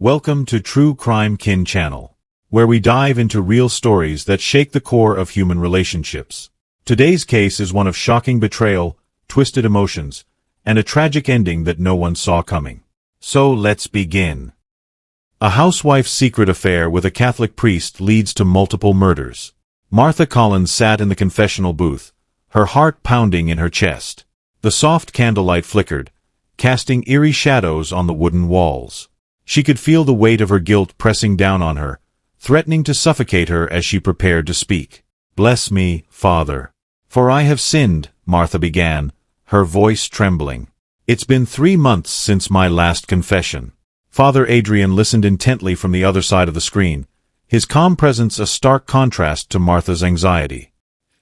Welcome to True Crime Kin channel, where we dive into real stories that shake the core of human relationships. Today's case is one of shocking betrayal, twisted emotions, and a tragic ending that no one saw coming. So let's begin. A housewife's secret affair with a Catholic priest leads to multiple murders. Martha Collins sat in the confessional booth, her heart pounding in her chest. The soft candlelight flickered, casting eerie shadows on the wooden walls. She could feel the weight of her guilt pressing down on her, threatening to suffocate her as she prepared to speak. "Bless me, Father. For I have sinned," Martha began, her voice trembling. "It's been 3 months since my last confession." Father Adrian listened intently from the other side of the screen, his calm presence a stark contrast to Martha's anxiety.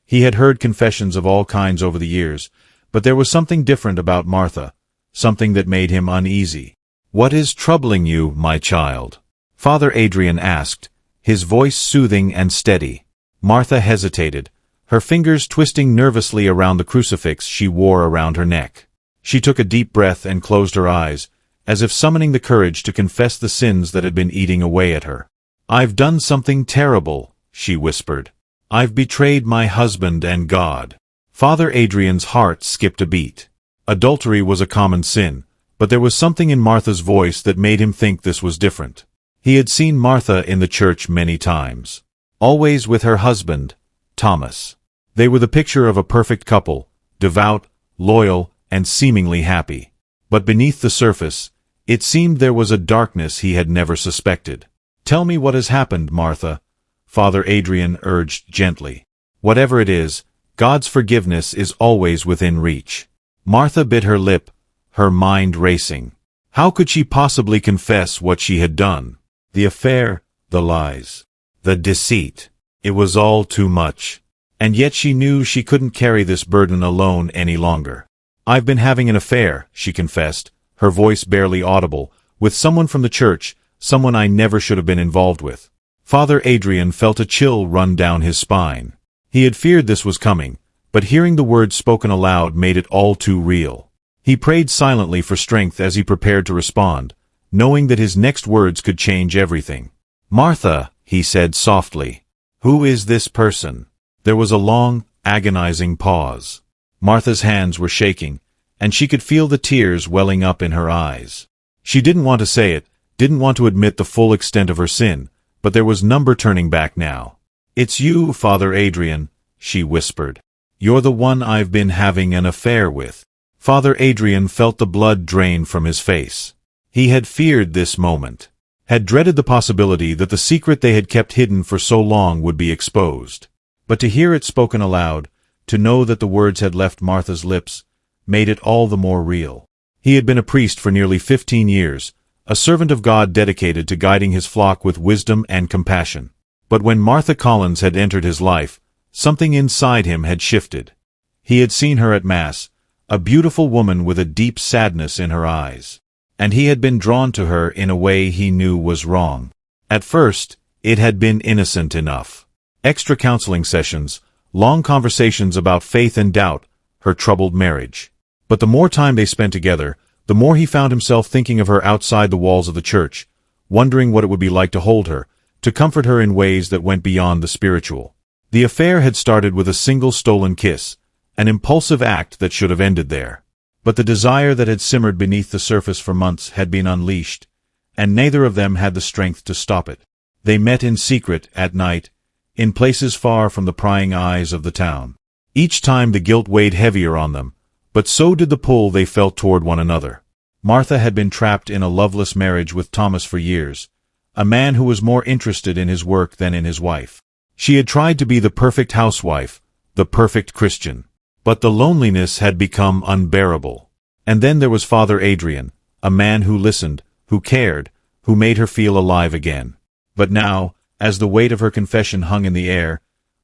He had heard confessions of all kinds over the years, but there was something different about Martha, something that made him uneasy. "What is troubling you, my child?" Father Adrian asked, his voice soothing and steady. Martha hesitated, her fingers twisting nervously around the crucifix she wore around her neck. She took a deep breath and closed her eyes, as if summoning the courage to confess the sins that had been eating away at her. "I've done something terrible," she whispered. "I've betrayed my husband and God." Father Adrian's heart skipped a beat. Adultery was a common sin, but there was something in Martha's voice that made him think this was different. He had seen Martha in the church many times. Always with her husband, Thomas. They were the picture of a perfect couple, devout, loyal, and seemingly happy. But beneath the surface, it seemed there was a darkness he had never suspected. "Tell me what has happened, Martha," Father Adrian urged gently. "Whatever it is, God's forgiveness is always within reach." Martha bit her lip, her mind racing. How could she possibly confess what she had done? The affair, the lies, the deceit. It was all too much. And yet she knew she couldn't carry this burden alone any longer. "I've been having an affair," she confessed, her voice barely audible, "with someone from the church, someone I never should have been involved with." Father Adrian felt a chill run down his spine. He had feared this was coming, but hearing the words spoken aloud made it all too real. He prayed silently for strength as he prepared to respond, knowing that his next words could change everything. "Martha," he said softly, "who is this person?" There was a long, agonizing pause. Martha's hands were shaking, and she could feel the tears welling up in her eyes. She didn't want to say it, didn't want to admit the full extent of her sin, but there was number turning back now. "It's you, Father Adrian," she whispered. "You're the one I've been having an affair with." Father Adrian felt the blood drain from his face. He had feared this moment, had dreaded the possibility that the secret they had kept hidden for so long would be exposed. But to hear it spoken aloud, to know that the words had left Martha's lips, made it all the more real. He had been a priest for nearly 15 years, a servant of God dedicated to guiding his flock with wisdom and compassion. But when Martha Collins had entered his life, something inside him had shifted. He had seen her at Mass, a beautiful woman with a deep sadness in her eyes. And he had been drawn to her in a way he knew was wrong. At first, it had been innocent enough. Extra counseling sessions, long conversations about faith and doubt, her troubled marriage. But the more time they spent together, the more he found himself thinking of her outside the walls of the church, wondering what it would be like to hold her, to comfort her in ways that went beyond the spiritual. The affair had started with a single stolen kiss, an impulsive act that should have ended there. But the desire that had simmered beneath the surface for months had been unleashed, and neither of them had the strength to stop it. They met in secret, at night, in places far from the prying eyes of the town. Each time the guilt weighed heavier on them, but so did the pull they felt toward one another. Martha had been trapped in a loveless marriage with Thomas for years, a man who was more interested in his work than in his wife. She had tried to be the perfect housewife, the perfect Christian. But the loneliness had become unbearable. And then there was Father Adrian, a man who listened, who cared, who made her feel alive again. But now, as the weight of her confession hung in the air,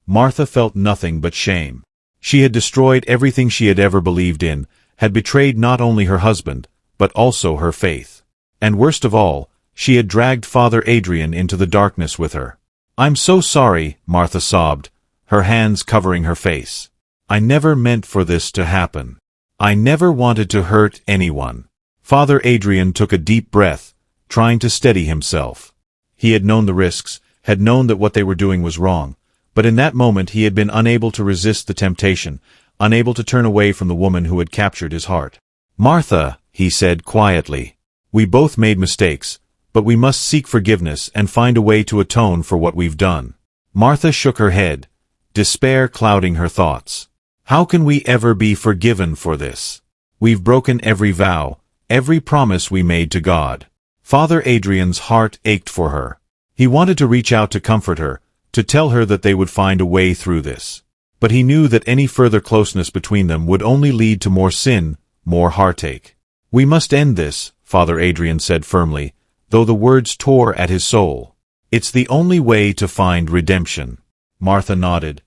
Martha felt nothing but shame. She had destroyed everything she had ever believed in, had betrayed not only her husband, but also her faith. And worst of all, she had dragged Father Adrian into the darkness with her. "I'm so sorry," Martha sobbed, her hands covering her face. "I never meant for this to happen. I never wanted to hurt anyone." Father Adrian took a deep breath, trying to steady himself. He had known the risks, had known that what they were doing was wrong, but in that moment he had been unable to resist the temptation, unable to turn away from the woman who had captured his heart. "Martha," he said quietly, "we both made mistakes, but we must seek forgiveness and find a way to atone for what we've done." Martha shook her head, despair clouding her thoughts. "How can we ever be forgiven for this? We've broken every vow, every promise we made to God." Father Adrian's heart ached for her. He wanted to reach out to comfort her, to tell her that they would find a way through this. But he knew that any further closeness between them would only lead to more sin, more heartache. "We must end this," Father Adrian said firmly, though the words tore at his soul. "It's the only way to find redemption." Martha nodded,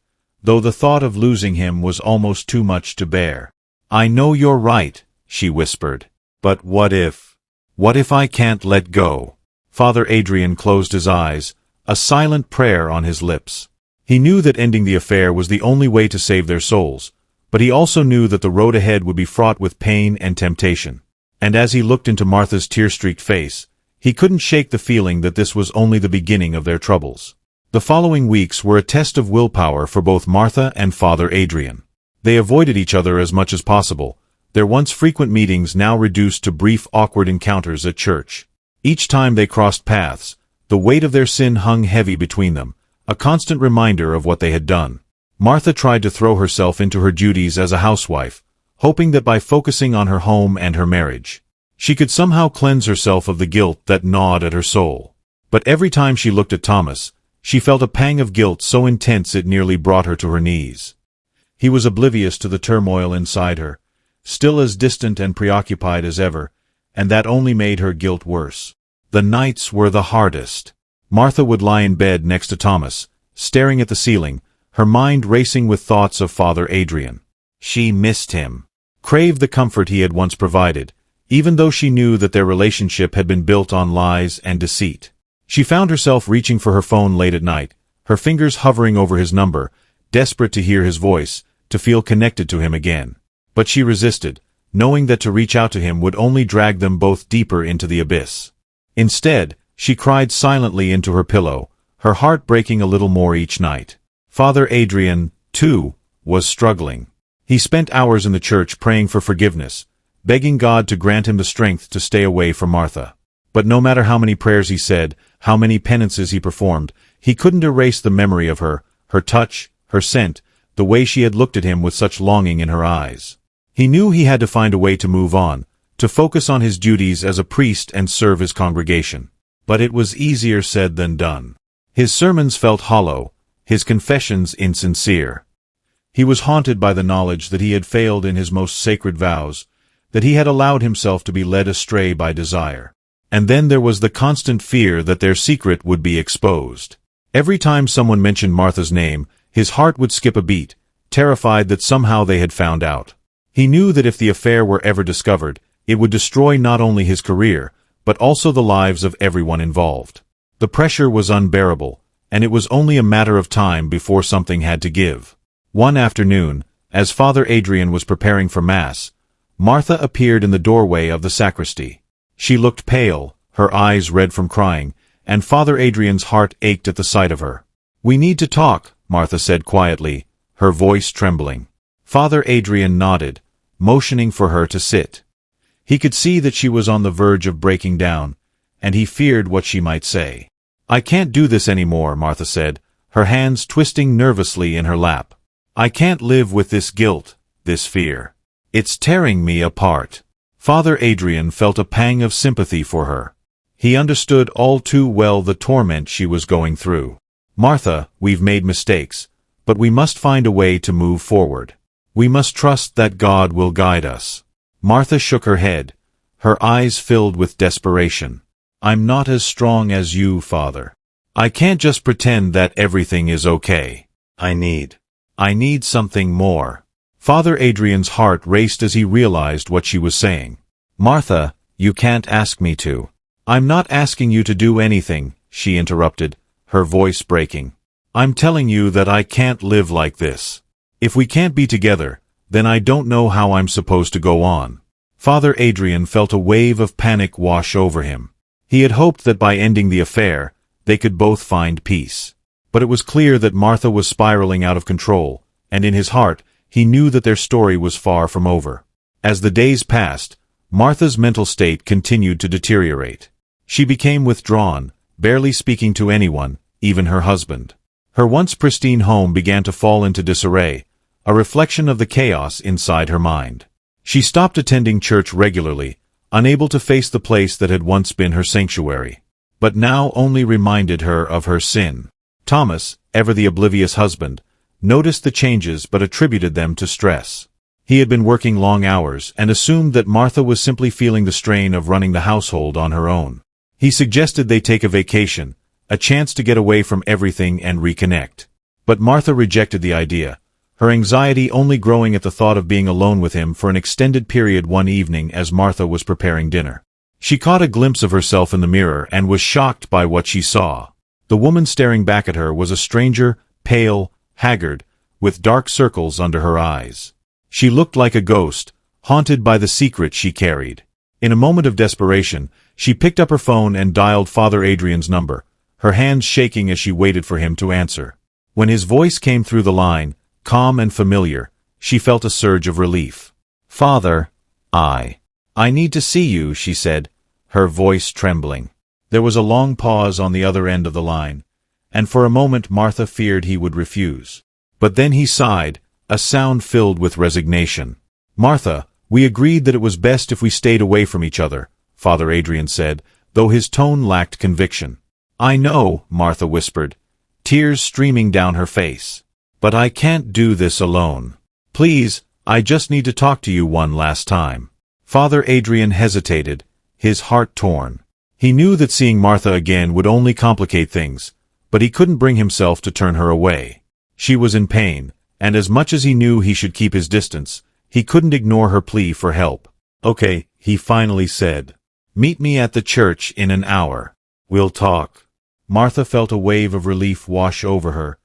though the thought of losing him was almost too much to bear. "I know you're right," she whispered. "But what if? What if I can't let go?" Father Adrian closed his eyes, a silent prayer on his lips. He knew that ending the affair was the only way to save their souls, but he also knew that the road ahead would be fraught with pain and temptation. And as he looked into Martha's tear-streaked face, he couldn't shake the feeling that this was only the beginning of their troubles. The following weeks were a test of willpower for both Martha and Father Adrian. They avoided each other as much as possible, their once frequent meetings now reduced to brief awkward encounters at church. Each time they crossed paths, the weight of their sin hung heavy between them, a constant reminder of what they had done. Martha tried to throw herself into her duties as a housewife, hoping that by focusing on her home and her marriage, she could somehow cleanse herself of the guilt that gnawed at her soul. But every time she looked at Thomas, she felt a pang of guilt so intense it nearly brought her to her knees. He was oblivious to the turmoil inside her, still as distant and preoccupied as ever, and that only made her guilt worse. The nights were the hardest. Martha would lie in bed next to Thomas, staring at the ceiling, her mind racing with thoughts of Father Adrian. She missed him, craved the comfort he had once provided, even though she knew that their relationship had been built on lies and deceit. She found herself reaching for her phone late at night, her fingers hovering over his number, desperate to hear his voice, to feel connected to him again. But she resisted, knowing that to reach out to him would only drag them both deeper into the abyss. Instead, she cried silently into her pillow, her heart breaking a little more each night. Father Adrian, too, was struggling. He spent hours in the church praying for forgiveness, begging God to grant him the strength to stay away from Martha. But no matter how many prayers he said, how many penances he performed, he couldn't erase the memory of her, her touch, her scent, the way she had looked at him with such longing in her eyes. He knew he had to find a way to move on, to focus on his duties as a priest and serve his congregation. But it was easier said than done. His sermons felt hollow, his confessions insincere. He was haunted by the knowledge that he had failed in his most sacred vows, that he had allowed himself to be led astray by desire. And then there was the constant fear that their secret would be exposed. Every time someone mentioned Martha's name, his heart would skip a beat, terrified that somehow they had found out. He knew that if the affair were ever discovered, it would destroy not only his career, but also the lives of everyone involved. The pressure was unbearable, and it was only a matter of time before something had to give. One afternoon, as Father Adrian was preparing for Mass, Martha appeared in the doorway of the sacristy. She looked pale, her eyes red from crying, and Father Adrian's heart ached at the sight of her. "We need to talk," Martha said quietly, her voice trembling. Father Adrian nodded, motioning for her to sit. He could see that she was on the verge of breaking down, and he feared what she might say. "I can't do this anymore," Martha said, her hands twisting nervously in her lap. "I can't live with this guilt, this fear. It's tearing me apart." Father Adrian felt a pang of sympathy for her. He understood all too well the torment she was going through. "Martha, we've made mistakes, but we must find a way to move forward. We must trust that God will guide us." Martha shook her head, her eyes filled with desperation. "I'm not as strong as you, Father. I can't just pretend that everything is okay. I need something more." Father Adrian's heart raced as he realized what she was saying. "Martha, you can't ask me to." "I'm not asking you to do anything," she interrupted, her voice breaking. "I'm telling you that I can't live like this. If we can't be together, then I don't know how I'm supposed to go on." Father Adrian felt a wave of panic wash over him. He had hoped that by ending the affair, they could both find peace. But it was clear that Martha was spiraling out of control, and in his heart, he knew that their story was far from over. As the days passed, Martha's mental state continued to deteriorate. She became withdrawn, barely speaking to anyone, even her husband. Her once pristine home began to fall into disarray, a reflection of the chaos inside her mind. She stopped attending church regularly, unable to face the place that had once been her sanctuary, but now only reminded her of her sin. Thomas, ever the oblivious husband, noticed the changes but attributed them to stress. He had been working long hours and assumed that Martha was simply feeling the strain of running the household on her own. He suggested they take a vacation, a chance to get away from everything and reconnect. But Martha rejected the idea, her anxiety only growing at the thought of being alone with him for an extended period one evening as Martha was preparing dinner. She caught a glimpse of herself in the mirror and was shocked by what she saw. The woman staring back at her was a stranger, pale, haggard, with dark circles under her eyes. She looked like a ghost, haunted by the secret she carried. In a moment of desperation, she picked up her phone and dialed Father Adrian's number, her hands shaking as she waited for him to answer. When his voice came through the line, calm and familiar, she felt a surge of relief. "Father, I need to see you," she said, her voice trembling. There was a long pause on the other end of the line, and for a moment Martha feared he would refuse. But then he sighed, a sound filled with resignation. "Martha, we agreed that it was best if we stayed away from each other," Father Adrian said, though his tone lacked conviction. "I know," Martha whispered, tears streaming down her face. "But I can't do this alone. Please, I just need to talk to you one last time." Father Adrian hesitated, his heart torn. He knew that seeing Martha again would only complicate things, but he couldn't bring himself to turn her away. She was in pain, and as much as he knew he should keep his distance, he couldn't ignore her plea for help. "Okay," he finally said. "Meet me at the church in an hour. We'll talk." Martha felt a wave of relief wash over her,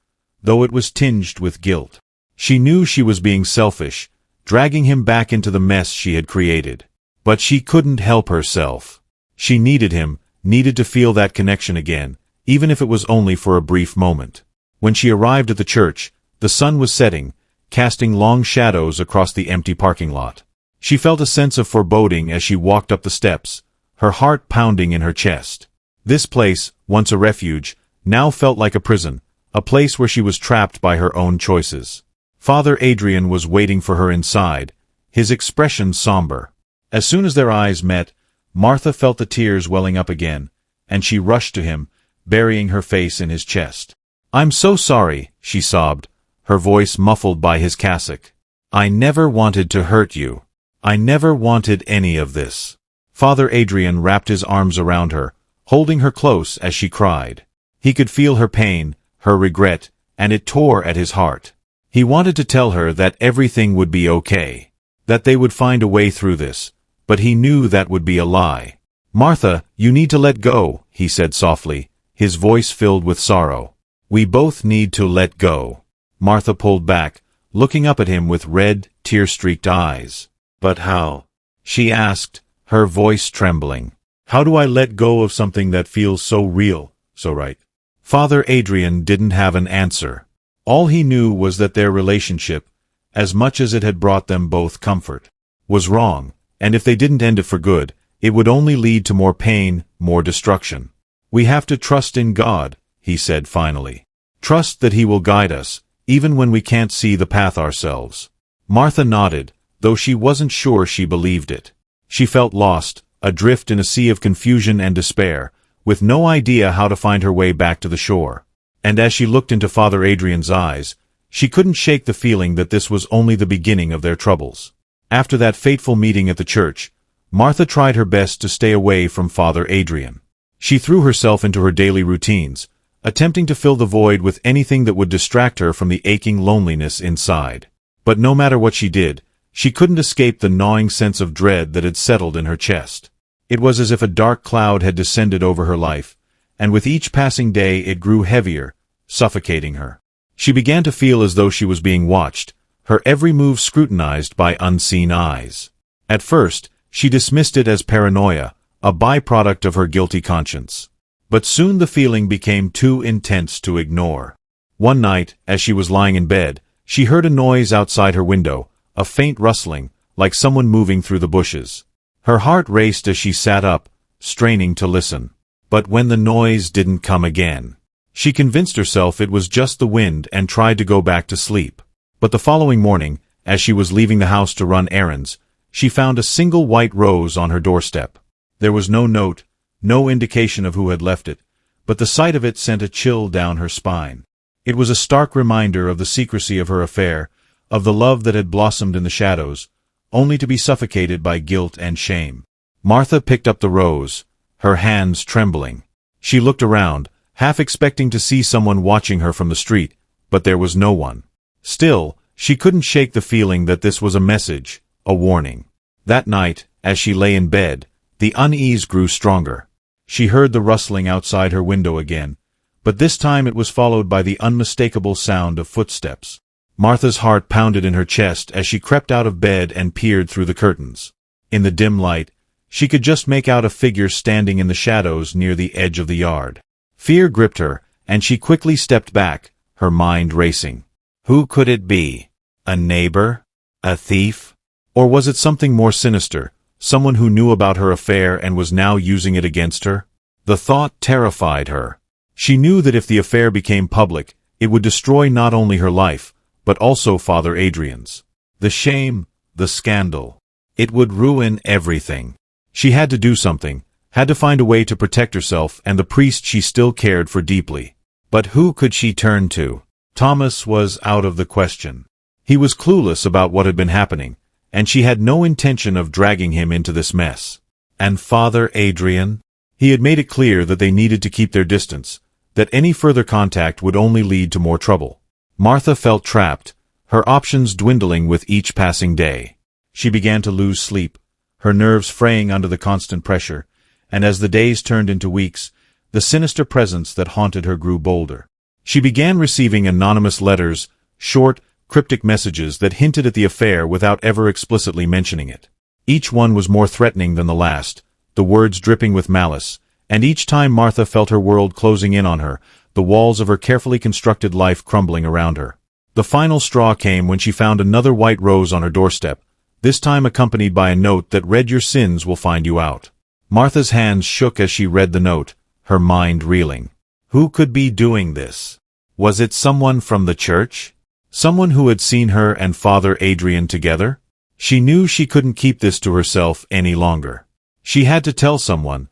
though it was tinged with guilt. She knew she was being selfish, dragging him back into the mess she had created. But she couldn't help herself. She needed him, needed to feel that connection again, even if it was only for a brief moment. When she arrived at the church, the sun was setting, casting long shadows across the empty parking lot. She felt a sense of foreboding as she walked up the steps, her heart pounding in her chest. This place, once a refuge, now felt like a prison, a place where she was trapped by her own choices. Father Adrian was waiting for her inside, his expression somber. As soon as their eyes met, Martha felt the tears welling up again, and she rushed to him, burying her face in his chest. "I'm so sorry," she sobbed, her voice muffled by his cassock. "I never wanted to hurt you. I never wanted any of this." Father Adrian wrapped his arms around her, holding her close as she cried. He could feel her pain, her regret, and it tore at his heart. He wanted to tell her that everything would be okay, that they would find a way through this, but he knew that would be a lie. "Martha, you need to let go," he said softly, his voice filled with sorrow. "We both need to let go." Martha pulled back, looking up at him with red, tear-streaked eyes. "But how?" she asked, her voice trembling. "How do I let go of something that feels so real, so right?" Father Adrian didn't have an answer. All he knew was that their relationship, as much as it had brought them both comfort, was wrong, and if they didn't end it for good, it would only lead to more pain, more destruction. "We have to trust in God," he said finally. "Trust that He will guide us, even when we can't see the path ourselves." Martha nodded, though she wasn't sure she believed it. She felt lost, adrift in a sea of confusion and despair, with no idea how to find her way back to the shore. And as she looked into Father Adrian's eyes, she couldn't shake the feeling that this was only the beginning of their troubles. After that fateful meeting at the church, Martha tried her best to stay away from Father Adrian. She threw herself into her daily routines, attempting to fill the void with anything that would distract her from the aching loneliness inside. But no matter what she did, she couldn't escape the gnawing sense of dread that had settled in her chest. It was as if a dark cloud had descended over her life, and with each passing day it grew heavier, suffocating her. She began to feel as though she was being watched, her every move scrutinized by unseen eyes. At first, she dismissed it as paranoia, a byproduct of her guilty conscience. But soon the feeling became too intense to ignore. One night, as she was lying in bed, she heard a noise outside her window, a faint rustling, like someone moving through the bushes. Her heart raced as she sat up, straining to listen. But when the noise didn't come again, she convinced herself it was just the wind and tried to go back to sleep. But the following morning, as she was leaving the house to run errands, she found a single white rose on her doorstep. There was no note, no indication of who had left it, but the sight of it sent a chill down her spine. It was a stark reminder of the secrecy of her affair, of the love that had blossomed in the shadows, only to be suffocated by guilt and shame. Martha picked up the rose, her hands trembling. She looked around, half expecting to see someone watching her from the street, but there was no one. Still, she couldn't shake the feeling that this was a message, a warning. That night, as she lay in bed, the unease grew stronger. She heard the rustling outside her window again, but this time it was followed by the unmistakable sound of footsteps. Martha's heart pounded in her chest as she crept out of bed and peered through the curtains. In the dim light, she could just make out a figure standing in the shadows near the edge of the yard. Fear gripped her, and she quickly stepped back, her mind racing. Who could it be? A neighbor? A thief? Or was it something more sinister, someone who knew about her affair and was now using it against her? The thought terrified her. She knew that if the affair became public, it would destroy not only her life, but also Father Adrian's. The shame, the scandal. It would ruin everything. She had to do something, had to find a way to protect herself and the priest she still cared for deeply. But who could she turn to? Thomas was out of the question. He was clueless about what had been happening, and she had no intention of dragging him into this mess. And Father Adrian? He had made it clear that they needed to keep their distance, that any further contact would only lead to more trouble. Martha felt trapped, her options dwindling with each passing day. She began to lose sleep, her nerves fraying under the constant pressure, and as the days turned into weeks, the sinister presence that haunted her grew bolder. She began receiving anonymous letters, short, cryptic messages that hinted at the affair without ever explicitly mentioning it. Each one was more threatening than the last, the words dripping with malice, and each time Martha felt her world closing in on her, the walls of her carefully constructed life crumbling around her. The final straw came when she found another white rose on her doorstep, this time accompanied by a note that read, "Your sins will find you out." Martha's hands shook as she read the note, her mind reeling. Who could be doing this? Was it someone from the church? Someone who had seen her and Father Adrian together? She knew she couldn't keep this to herself any longer. She had to tell someone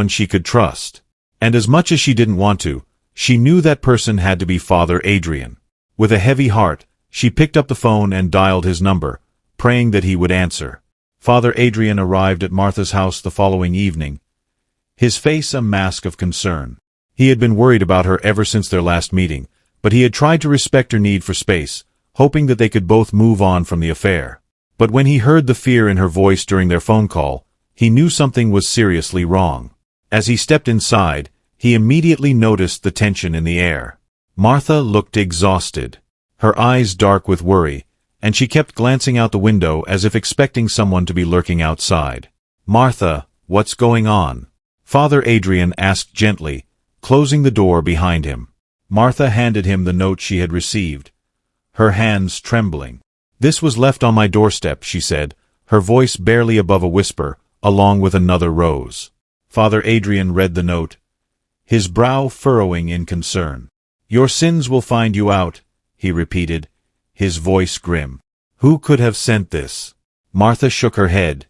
she could trust. And as much as she didn't want to, she knew that person had to be Father Adrian. With a heavy heart, she picked up the phone and dialed his number, praying that he would answer. Father Adrian arrived at Martha's house the following evening, his face a mask of concern. He had been worried about her ever since their last meeting, but he had tried to respect her need for space, hoping that they could both move on from the affair. But when he heard the fear in her voice during their phone call, he knew something was seriously wrong. As he stepped inside, he immediately noticed the tension in the air. Martha looked exhausted, her eyes dark with worry, and she kept glancing out the window as if expecting someone to be lurking outside. "Martha, what's going on?" Father Adrian asked gently, closing the door behind him. Martha handed him the note she had received, her hands trembling. "This was left on my doorstep," she said, her voice barely above a whisper, along with another rose. Father Adrian read the note, his brow furrowing in concern. "Your sins will find you out," he repeated, his voice grim. Who could have sent this? Martha shook her head,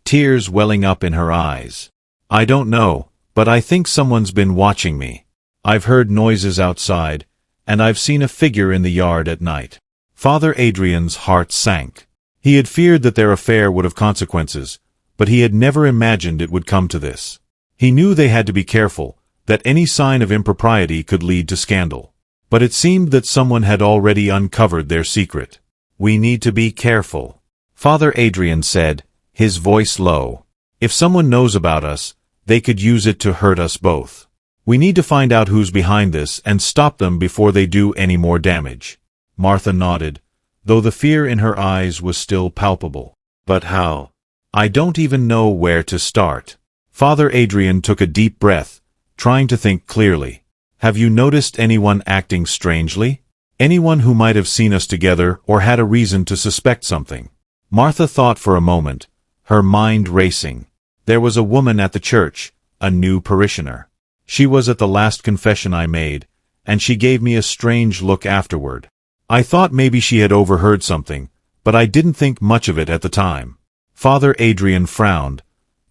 tears welling up in her eyes. "I don't know, but I think someone's been watching me. I've heard noises outside, and I've seen a figure in the yard at night." Father Adrian's heart sank. He had feared that their affair would have consequences, but he had never imagined it would come to this. He knew they had to be careful, that any sign of impropriety could lead to scandal. But it seemed that someone had already uncovered their secret. "We need to be careful," Father Adrian said, his voice low. "If someone knows about us, they could use it to hurt us both. We need to find out who's behind this and stop them before they do any more damage." Martha nodded, though the fear in her eyes was still palpable. "But how? I don't even know where to start." Father Adrian took a deep breath, trying to think clearly. Have you noticed anyone acting strangely? Anyone who might have seen us together or had a reason to suspect something? Martha thought for a moment, her mind racing. There was a woman at the church, a new parishioner. She was at the last confession I made, and she gave me a strange look afterward. I thought maybe she had overheard something, but I didn't think much of it at the time. Father Adrian frowned,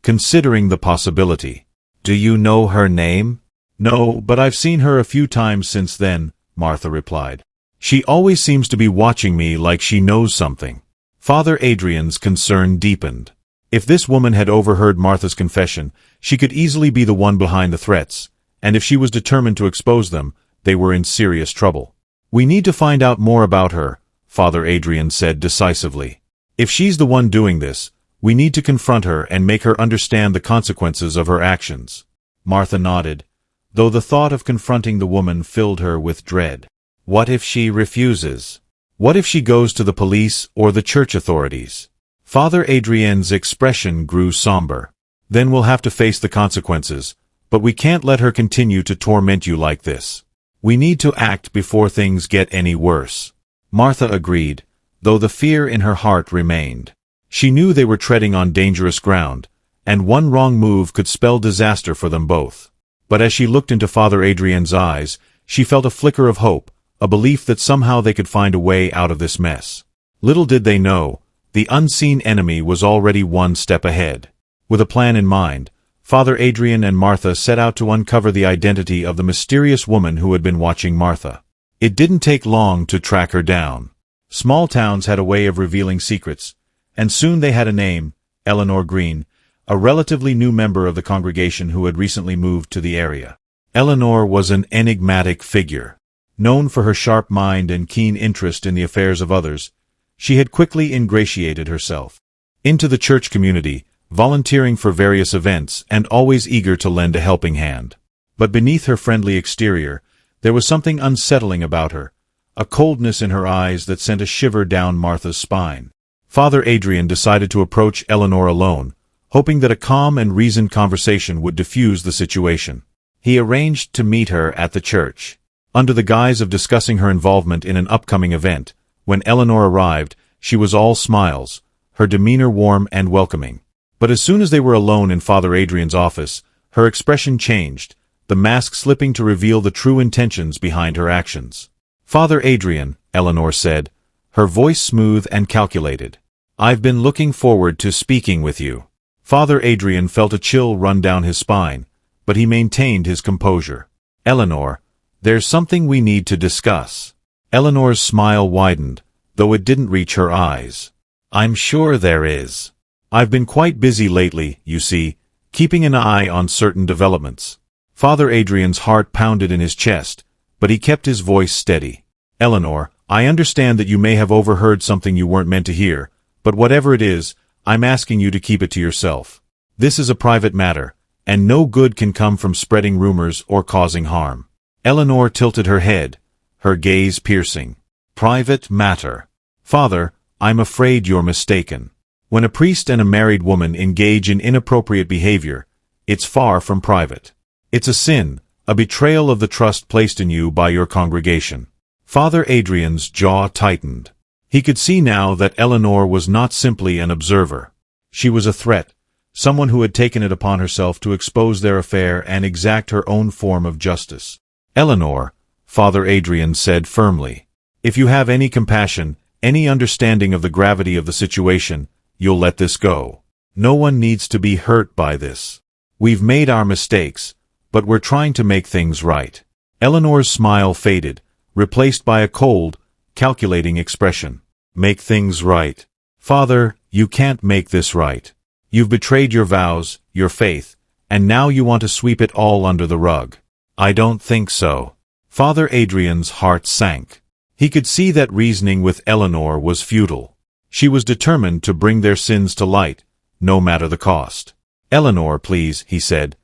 considering the possibility. Do you know her name? No, but I've seen her a few times since then, Martha replied. She always seems to be watching me like she knows something. Father Adrian's concern deepened. If this woman had overheard Martha's confession, she could easily be the one behind the threats, and if she was determined to expose them, they were in serious trouble. We need to find out more about her, Father Adrian said decisively. If she's the one doing this, we need to confront her and make her understand the consequences of her actions. Martha nodded, though the thought of confronting the woman filled her with dread. What if she refuses? What if she goes to the police or the church authorities? Father Adrian's expression grew somber. Then we'll have to face the consequences, but we can't let her continue to torment you like this. We need to act before things get any worse. Martha agreed, though the fear in her heart remained. She knew they were treading on dangerous ground, and one wrong move could spell disaster for them both. But as she looked into Father Adrian's eyes, she felt a flicker of hope, a belief that somehow they could find a way out of this mess. Little did they know, the unseen enemy was already one step ahead. With a plan in mind, Father Adrian and Martha set out to uncover the identity of the mysterious woman who had been watching Martha. It didn't take long to track her down. Small towns had a way of revealing secrets, and soon they had a name, Eleanor Green, a relatively new member of the congregation who had recently moved to the area. Eleanor was an enigmatic figure. Known for her sharp mind and keen interest in the affairs of others, she had quickly ingratiated herself into the church community, volunteering for various events and always eager to lend a helping hand. But beneath her friendly exterior, there was something unsettling about her, a coldness in her eyes that sent a shiver down Martha's spine. Father Adrian decided to approach Eleanor alone, hoping that a calm and reasoned conversation would diffuse the situation. He arranged to meet her at the church. Under the guise of discussing her involvement in an upcoming event, when Eleanor arrived, she was all smiles, her demeanor warm and welcoming. But as soon as they were alone in Father Adrian's office, her expression changed, the mask slipping to reveal the true intentions behind her actions. Father Adrian, Eleanor said, her voice smooth and calculated. I've been looking forward to speaking with you. Father Adrian felt a chill run down his spine, but he maintained his composure. Eleanor, there's something we need to discuss. Eleanor's smile widened, though it didn't reach her eyes. I'm sure there is. I've been quite busy lately, you see, keeping an eye on certain developments. Father Adrian's heart pounded in his chest, but he kept his voice steady. Eleanor, I understand that you may have overheard something you weren't meant to hear, but whatever it is, I'm asking you to keep it to yourself. This is a private matter, and no good can come from spreading rumors or causing harm. Eleanor tilted her head, her gaze piercing. Private matter. Father, I'm afraid you're mistaken. When a priest and a married woman engage in inappropriate behavior, it's far from private. It's a sin, a betrayal of the trust placed in you by your congregation. Father Adrian's jaw tightened. He could see now that Eleanor was not simply an observer. She was a threat, someone who had taken it upon herself to expose their affair and exact her own form of justice. Eleanor, Father Adrian said firmly, if you have any compassion, any understanding of the gravity of the situation, you'll let this go. No one needs to be hurt by this. We've made our mistakes, but we're trying to make things right. Eleanor's smile faded, replaced by a cold, calculating expression. Make things right. Father, you can't make this right. You've betrayed your vows, your faith, and now you want to sweep it all under the rug. I don't think so. Father Adrian's heart sank. He could see that reasoning with Eleanor was futile. She was determined to bring their sins to light, no matter the cost. Eleanor, please, he said,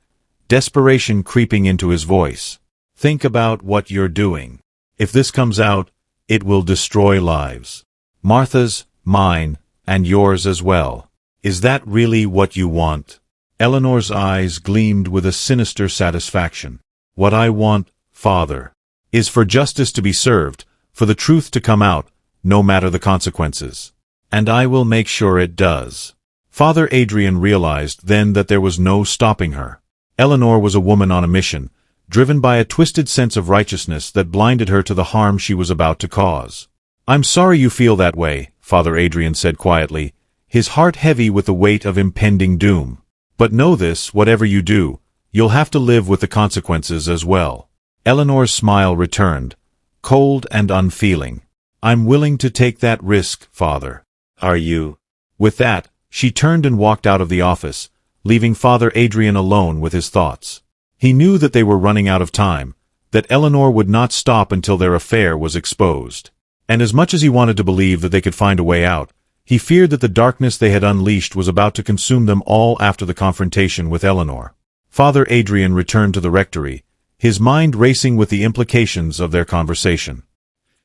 desperation creeping into his voice. Think about what you're doing. If this comes out, it will destroy lives. Martha's, mine, and yours as well. Is that really what you want? Eleanor's eyes gleamed with a sinister satisfaction. What I want, Father, is for justice to be served, for the truth to come out, no matter the consequences. And I will make sure it does. Father Adrian realized then that there was no stopping her. Eleanor was a woman on a mission, driven by a twisted sense of righteousness that blinded her to the harm she was about to cause. I'm sorry you feel that way, Father Adrian said quietly, his heart heavy with the weight of impending doom. But know this, whatever you do, you'll have to live with the consequences as well. Eleanor's smile returned, cold and unfeeling. I'm willing to take that risk, Father. Are you? With that, she turned and walked out of the office, leaving Father Adrian alone with his thoughts. He knew that they were running out of time, that Eleanor would not stop until their affair was exposed. And as much as he wanted to believe that they could find a way out, he feared that the darkness they had unleashed was about to consume them all after the confrontation with Eleanor. Father Adrian returned to the rectory, his mind racing with the implications of their conversation.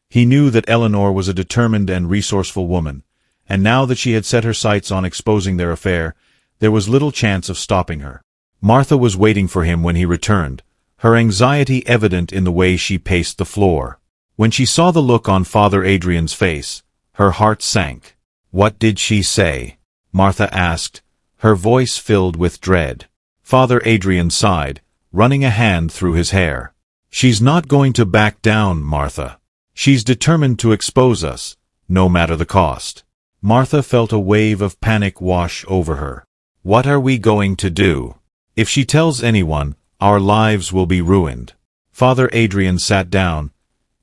He knew that Eleanor was a determined and resourceful woman, and now that she had set her sights on exposing their affair, there was little chance of stopping her. Martha was waiting for him when he returned, her anxiety evident in the way she paced the floor. When she saw the look on Father Adrian's face, her heart sank. What did she say? Martha asked, her voice filled with dread. Father Adrian sighed, running a hand through his hair. She's not going to back down, Martha. She's determined to expose us, no matter the cost. Martha felt a wave of panic wash over her. What are we going to do? If she tells anyone, our lives will be ruined. Father Adrian sat down,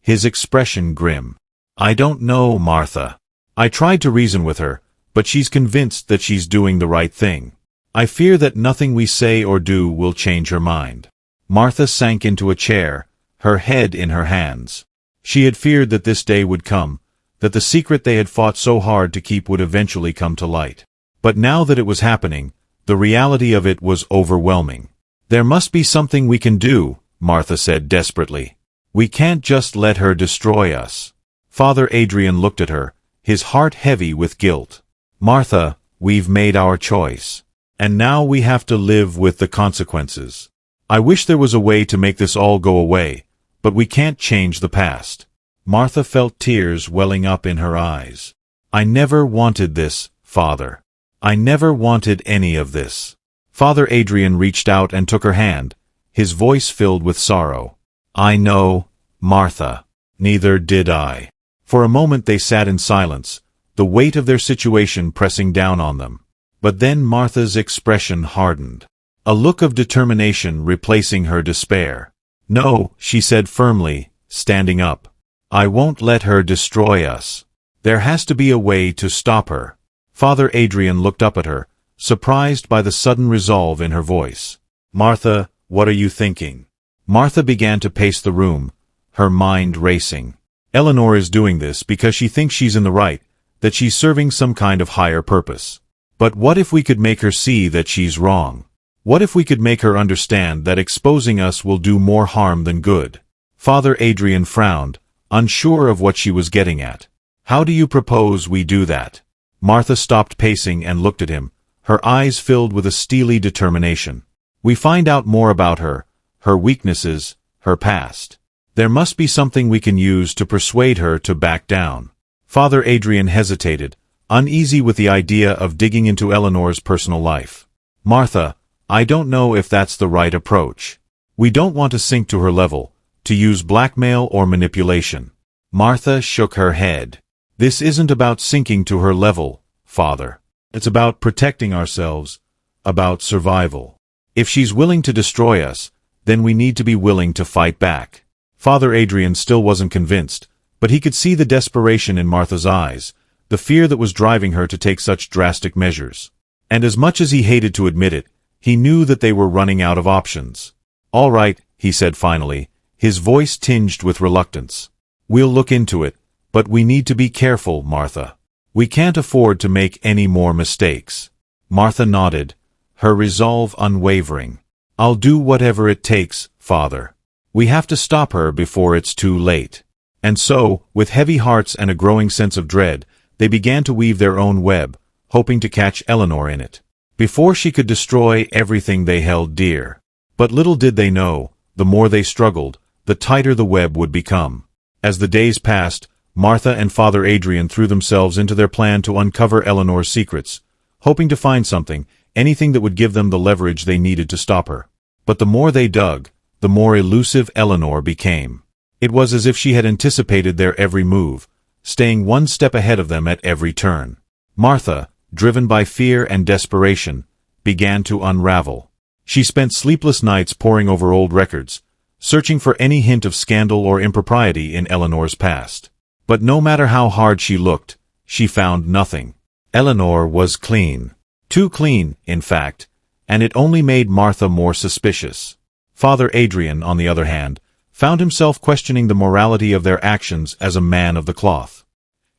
his expression grim. I don't know, Martha. I tried to reason with her, but she's convinced that she's doing the right thing. I fear that nothing we say or do will change her mind. Martha sank into a chair, her head in her hands. She had feared that this day would come, that the secret they had fought so hard to keep would eventually come to light. But now that it was happening, the reality of it was overwhelming. There must be something we can do, Martha said desperately. We can't just let her destroy us. Father Adrian looked at her, his heart heavy with guilt. Martha, we've made our choice. And now we have to live with the consequences. I wish there was a way to make this all go away, but we can't change the past. Martha felt tears welling up in her eyes. I never wanted this, Father. I never wanted any of this. Father Adrian reached out and took her hand, his voice filled with sorrow. I know, Martha. Neither did I. For a moment they sat in silence, the weight of their situation pressing down on them. But then Martha's expression hardened, a look of determination replacing her despair. No, she said firmly, standing up. I won't let her destroy us. There has to be a way to stop her. Father Adrian looked up at her, surprised by the sudden resolve in her voice. Martha, what are you thinking? Martha began to pace the room, her mind racing. Eleanor is doing this because she thinks she's in the right, that she's serving some kind of higher purpose. But what if we could make her see that she's wrong? What if we could make her understand that exposing us will do more harm than good? Father Adrian frowned, unsure of what she was getting at. How do you propose we do that? Martha stopped pacing and looked at him, her eyes filled with a steely determination. We find out more about her, her weaknesses, her past. There must be something we can use to persuade her to back down. Father Adrian hesitated, uneasy with the idea of digging into Eleanor's personal life. Martha, I don't know if that's the right approach. We don't want to sink to her level, to use blackmail or manipulation. Martha shook her head. This isn't about sinking to her level, Father. It's about protecting ourselves, about survival. If she's willing to destroy us, then we need to be willing to fight back. Father Adrian still wasn't convinced, but he could see the desperation in Martha's eyes, the fear that was driving her to take such drastic measures. And as much as he hated to admit it, he knew that they were running out of options. All right, he said finally, his voice tinged with reluctance. We'll look into it, but we need to be careful, Martha. We can't afford to make any more mistakes. Martha nodded, her resolve unwavering. I'll do whatever it takes, Father. We have to stop her before it's too late. And so, with heavy hearts and a growing sense of dread, they began to weave their own web, hoping to catch Eleanor in it. before she could destroy everything they held dear. But little did they know, the more they struggled, the tighter the web would become. As the days passed, Martha and Father Adrian threw themselves into their plan to uncover Eleanor's secrets, hoping to find something, anything that would give them the leverage they needed to stop her. But the more they dug, the more elusive Eleanor became. It was as if she had anticipated their every move, staying one step ahead of them at every turn. Martha, driven by fear and desperation, began to unravel. She spent sleepless nights poring over old records, searching for any hint of scandal or impropriety in Eleanor's past. But no matter how hard she looked, she found nothing. Eleanor was clean. Too clean, in fact, and it only made Martha more suspicious. Father Adrian, on the other hand, found himself questioning the morality of their actions as a man of the cloth.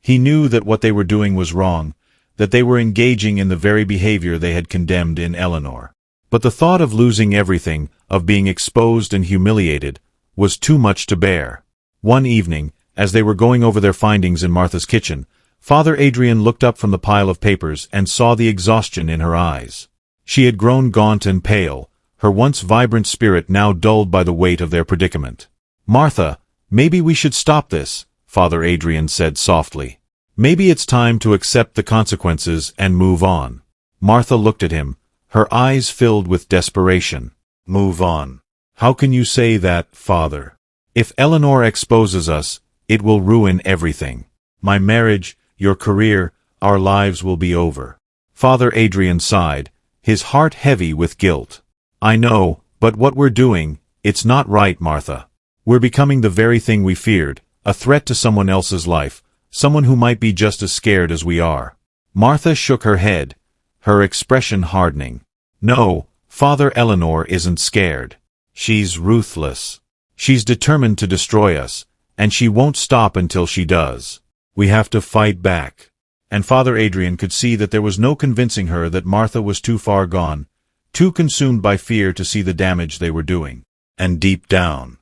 He knew that what they were doing was wrong, that they were engaging in the very behavior they had condemned in Eleanor. But the thought of losing everything, of being exposed and humiliated, was too much to bear. One evening, as they were going over their findings in Martha's kitchen, Father Adrian looked up from the pile of papers and saw the exhaustion in her eyes. She had grown gaunt and pale, her once vibrant spirit now dulled by the weight of their predicament. "Martha, maybe we should stop this," Father Adrian said softly. "Maybe it's time to accept the consequences and move on." Martha looked at him, her eyes filled with desperation. "Move on? How can you say that, Father? If Eleanor exposes us, it will ruin everything. My marriage, your career, our lives will be over." Father Adrian sighed, his heart heavy with guilt. "I know, but what we're doing, it's not right, Martha. We're becoming the very thing we feared, a threat to someone else's life, someone who might be just as scared as we are." Martha shook her head, her expression hardening. "No, Father, Eleanor isn't scared. She's ruthless. She's determined to destroy us, and she won't stop until she does. We have to fight back." And Father Adrian could see that there was no convincing her that Martha was too far gone, too consumed by fear to see the damage they were doing. And deep down,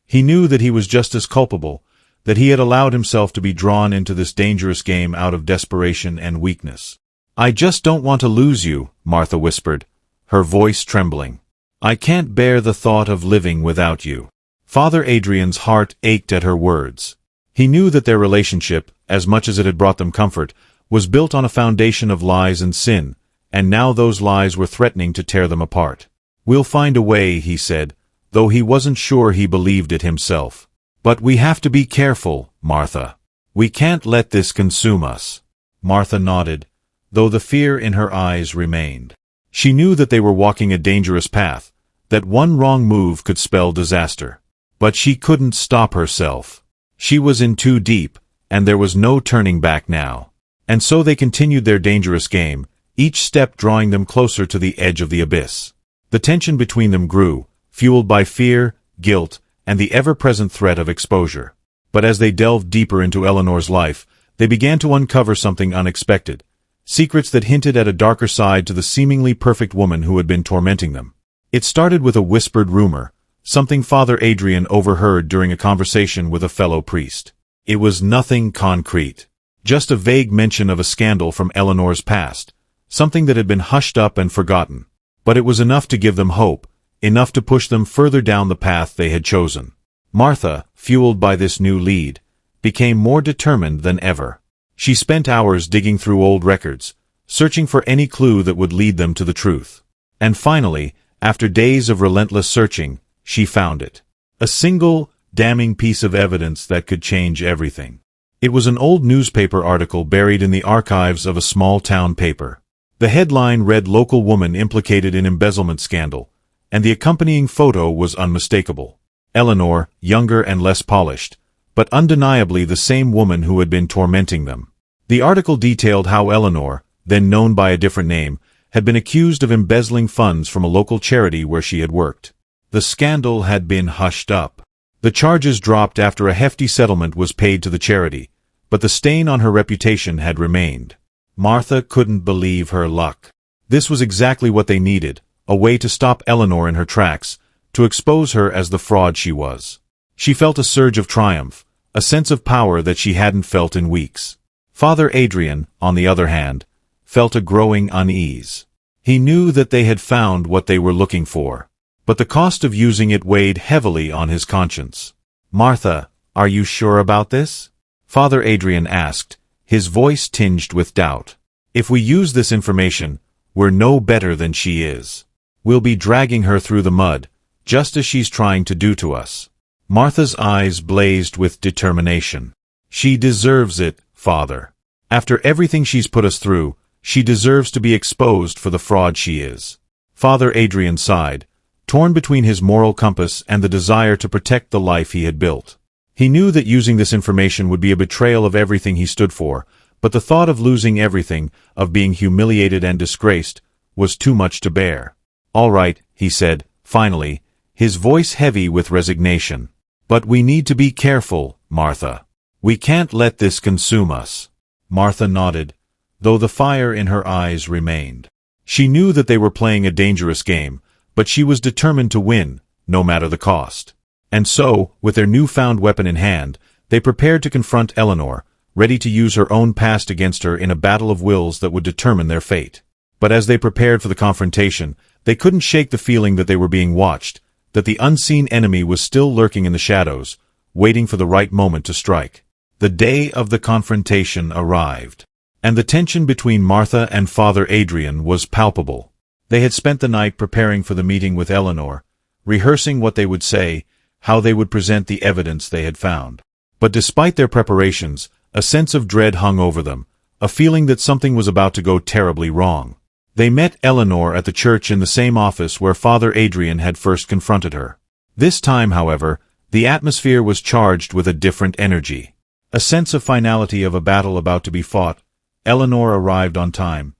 he knew that he was just as culpable, that he had allowed himself to be drawn into this dangerous game out of desperation and weakness. "I just don't want to lose you," Martha whispered, her voice trembling. "I can't bear the thought of living without you." Father Adrian's heart ached at her words. He knew that their relationship, as much as it had brought them comfort, was built on a foundation of lies and sin, and now those lies were threatening to tear them apart. "We'll find a way," he said, though he wasn't sure he believed it himself. "But we have to be careful, Martha. We can't let this consume us." Martha nodded, though the fear in her eyes remained. She knew that they were walking a dangerous path, that one wrong move could spell disaster. But she couldn't stop herself. She was in too deep, and there was no turning back now. And so they continued their dangerous game, each step drawing them closer to the edge of the abyss. The tension between them grew, fueled by fear, guilt, and the ever-present threat of exposure. But as they delved deeper into Eleanor's life, they began to uncover something unexpected, secrets that hinted at a darker side to the seemingly perfect woman who had been tormenting them. It started with a whispered rumor, something Father Adrian overheard during a conversation with a fellow priest. It was nothing concrete, just a vague mention of a scandal from Eleanor's past, something that had been hushed up and forgotten. But it was enough to give them hope, enough to push them further down the path they had chosen. Martha, fueled by this new lead, became more determined than ever. She spent hours digging through old records, searching for any clue that would lead them to the truth. And finally, after days of relentless searching, she found it. A single, damning piece of evidence that could change everything. It was an old newspaper article buried in the archives of a small-town paper. The headline read "Local Woman Implicated in Embezzlement Scandal," and the accompanying photo was unmistakable. Eleanor, younger and less polished, but undeniably the same woman who had been tormenting them. The article detailed how Eleanor, then known by a different name, had been accused of embezzling funds from a local charity where she had worked. The scandal had been hushed up. The charges dropped after a hefty settlement was paid to the charity, but the stain on her reputation had remained. Martha couldn't believe her luck. This was exactly what they needed, a way to stop Eleanor in her tracks, to expose her as the fraud she was. She felt a surge of triumph, a sense of power that she hadn't felt in weeks. Father Adrian, on the other hand, felt a growing unease. He knew that they had found what they were looking for, but the cost of using it weighed heavily on his conscience. "Martha, are you sure about this?" Father Adrian asked, his voice tinged with doubt. "If we use this information, we're no better than she is. We'll be dragging her through the mud, just as she's trying to do to us." Martha's eyes blazed with determination. "She deserves it, Father. After everything she's put us through, she deserves to be exposed for the fraud she is." Father Adrian sighed, torn between his moral compass and the desire to protect the life he had built. He knew that using this information would be a betrayal of everything he stood for, but the thought of losing everything, of being humiliated and disgraced, was too much to bear. "All right," he said, finally, his voice heavy with resignation. "But we need to be careful, Martha. We can't let this consume us." Martha nodded, though the fire in her eyes remained. She knew that they were playing a dangerous game, but she was determined to win, no matter the cost. And so, with their newfound weapon in hand, they prepared to confront Eleanor, ready to use her own past against her in a battle of wills that would determine their fate. But as they prepared for the confrontation, they couldn't shake the feeling that they were being watched, that the unseen enemy was still lurking in the shadows, waiting for the right moment to strike. The day of the confrontation arrived, and the tension between Martha and Father Adrian was palpable. They had spent the night preparing for the meeting with Eleanor, rehearsing what they would say, how they would present the evidence they had found. But despite their preparations, a sense of dread hung over them, a feeling that something was about to go terribly wrong. They met Eleanor at the church in the same office where Father Adrian had first confronted her. This time, however, the atmosphere was charged with a different energy. A sense of finality of a battle about to be fought. Eleanor arrived on time,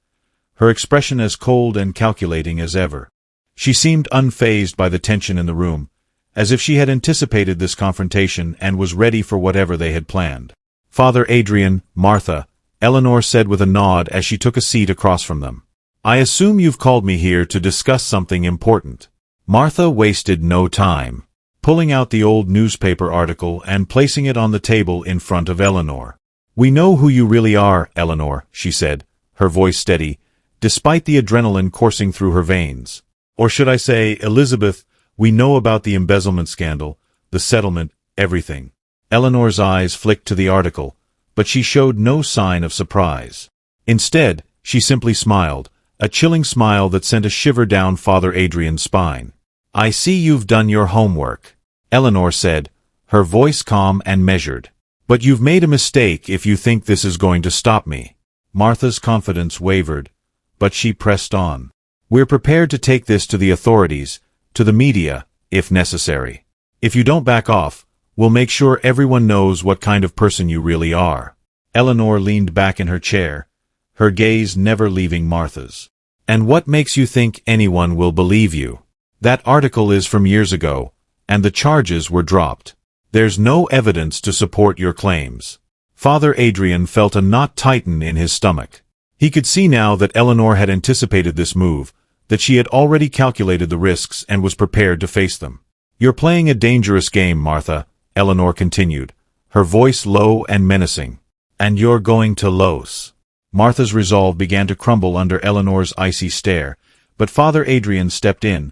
her expression as cold and calculating as ever. She seemed unfazed by the tension in the room, as if she had anticipated this confrontation and was ready for whatever they had planned. "Father Adrian, Martha," Eleanor said with a nod as she took a seat across from them. "I assume you've called me here to discuss something important." Martha wasted no time, pulling out the old newspaper article and placing it on the table in front of Eleanor. "We know who you really are, Eleanor," she said, her voice steady, despite the adrenaline coursing through her veins. "Or should I say, Elizabeth, we know about the embezzlement scandal, the settlement, everything." Eleanor's eyes flicked to the article, but she showed no sign of surprise. Instead, she simply smiled, a chilling smile that sent a shiver down Father Adrian's spine. "I see you've done your homework," Eleanor said, her voice calm and measured. "But you've made a mistake if you think this is going to stop me." Martha's confidence wavered, but she pressed on. "We're prepared to take this to the authorities, to the media, if necessary. If you don't back off, we'll make sure everyone knows what kind of person you really are." Eleanor leaned back in her chair, her gaze never leaving Martha's. "And what makes you think anyone will believe you? That article is from years ago, and the charges were dropped. There's no evidence to support your claims." Father Adrian felt a knot tighten in his stomach. He could see now that Eleanor had anticipated this move, that she had already calculated the risks and was prepared to face them. "You're playing a dangerous game, Martha," Eleanor continued, her voice low and menacing. "And you're going to lose." Martha's resolve began to crumble under Eleanor's icy stare, but Father Adrian stepped in,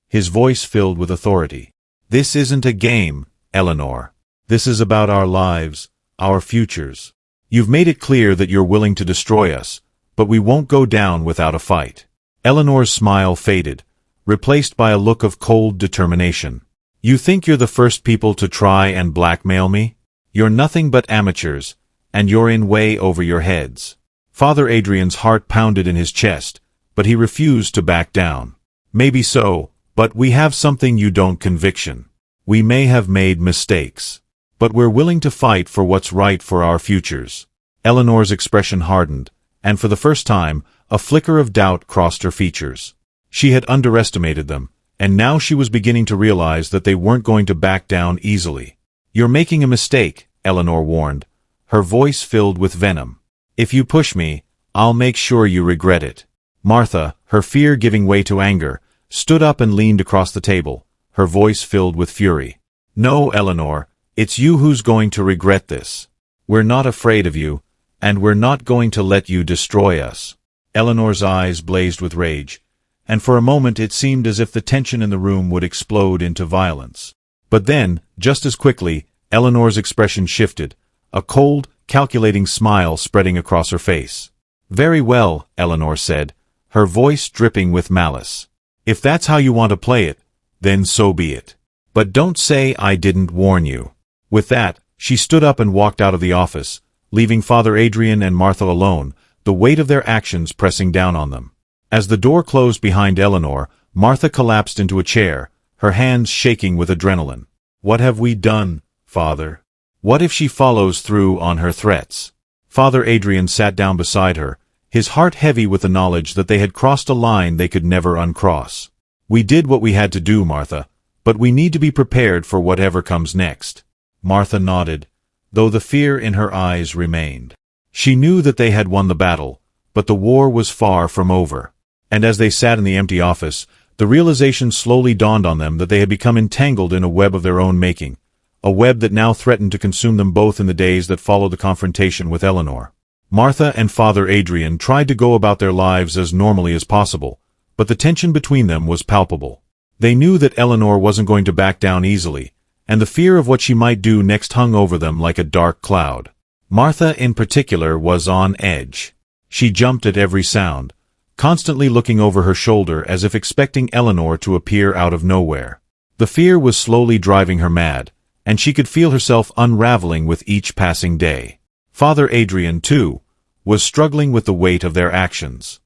his voice filled with authority. "This isn't a game, Eleanor. This is about our lives, our futures. You've made it clear that you're willing to destroy us, but we won't go down without a fight." Eleanor's smile faded, replaced by a look of cold determination. "You think you're the first people to try and blackmail me? You're nothing but amateurs, and you're in way over your heads." Father Adrian's heart pounded in his chest, but he refused to back down. "Maybe so, but we have something you don't, conviction. We may have made mistakes, but we're willing to fight for what's right for our futures." Eleanor's expression hardened, and for the first time, a flicker of doubt crossed her features. She had underestimated them, and now she was beginning to realize that they weren't going to back down easily. "You're making a mistake," Eleanor warned, her voice filled with venom. "If you push me, I'll make sure you regret it." Martha, her fear giving way to anger, stood up and leaned across the table, her voice filled with fury. "No, Eleanor, it's you who's going to regret this. We're not afraid of you, and we're not going to let you destroy us." Eleanor's eyes blazed with rage, and for a moment it seemed as if the tension in the room would explode into violence. But then, just as quickly, Eleanor's expression shifted, a cold, calculating smile spreading across her face. "Very well," Eleanor said, her voice dripping with malice. "If that's how you want to play it, then so be it. But don't say I didn't warn you." With that, she stood up and walked out of the office, leaving Father Adrian and Martha alone, the weight of their actions pressing down on them. As the door closed behind Eleanor, Martha collapsed into a chair, her hands shaking with adrenaline. "What have we done, Father? What if she follows through on her threats?" Father Adrian sat down beside her, his heart heavy with the knowledge that they had crossed a line they could never uncross. "We did what we had to do, Martha, but we need to be prepared for whatever comes next." Martha nodded, though the fear in her eyes remained. She knew that they had won the battle, but the war was far from over. And as they sat in the empty office, the realization slowly dawned on them that they had become entangled in a web of their own making, a web that now threatened to consume them both in the days that followed the confrontation with Eleanor. Martha and Father Adrian tried to go about their lives as normally as possible, but the tension between them was palpable. They knew that Eleanor wasn't going to back down easily, and the fear of what she might do next hung over them like a dark cloud. Martha, in particular, was on edge. She jumped at every sound, constantly looking over her shoulder as if expecting Eleanor to appear out of nowhere. The fear was slowly driving her mad, and she could feel herself unraveling with each passing day. Father Adrian, too, was struggling with the weight of their actions.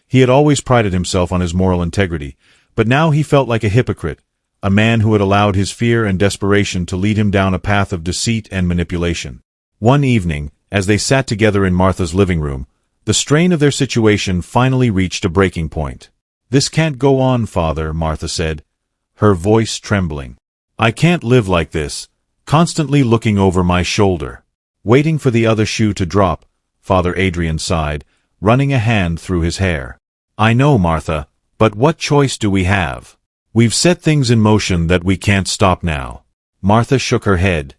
He had always prided himself on his moral integrity, but now he felt like a hypocrite, a man who had allowed his fear and desperation to lead him down a path of deceit and manipulation. One evening, as they sat together in Martha's living room, the strain of their situation finally reached a breaking point. "This can't go on, Father," Martha said, her voice trembling. "I can't live like this, constantly looking over my shoulder." Waiting for the other shoe to drop, Father Adrian sighed, running a hand through his hair. "I know, Martha, but what choice do we have? We've set things in motion that we can't stop now." Martha shook her head,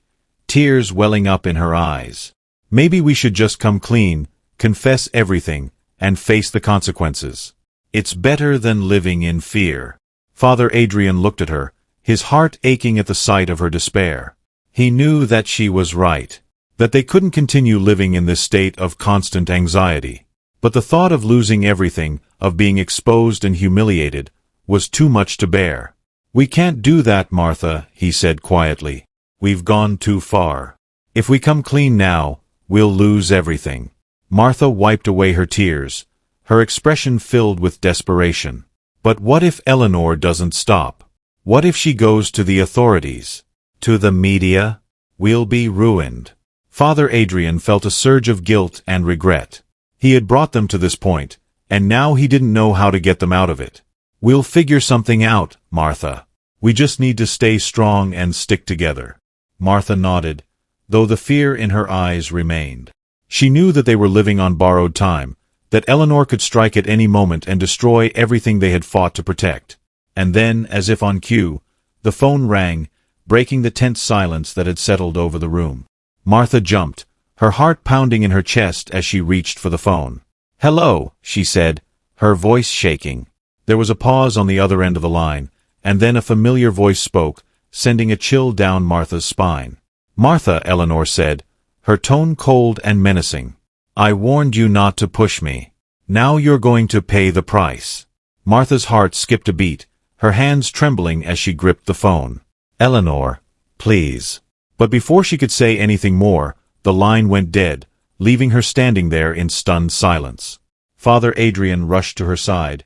tears welling up in her eyes. "Maybe we should just come clean, confess everything, and face the consequences. It's better than living in fear." Father Adrian looked at her, his heart aching at the sight of her despair. He knew that she was right, that they couldn't continue living in this state of constant anxiety. But the thought of losing everything, of being exposed and humiliated, was too much to bear. "We can't do that, Martha," he said quietly. "We've gone too far. If we come clean now, we'll lose everything." Martha wiped away her tears, her expression filled with desperation. "But what if Eleanor doesn't stop? What if she goes to the authorities? To the media? We'll be ruined." Father Adrian felt a surge of guilt and regret. He had brought them to this point, and now he didn't know how to get them out of it. "We'll figure something out, Martha. We just need to stay strong and stick together." Martha nodded, though the fear in her eyes remained. She knew that they were living on borrowed time, that Eleanor could strike at any moment and destroy everything they had fought to protect. And then, as if on cue, the phone rang, breaking the tense silence that had settled over the room. Martha jumped, her heart pounding in her chest as she reached for the phone. "Hello," she said, her voice shaking. There was a pause on the other end of the line, and then a familiar voice spoke, sending a chill down Martha's spine. "Martha," Eleanor said, her tone cold and menacing. "I warned you not to push me. Now you're going to pay the price." Martha's heart skipped a beat, her hands trembling as she gripped the phone. "Eleanor, please." But before she could say anything more, the line went dead, leaving her standing there in stunned silence. Father Adrian rushed to her side,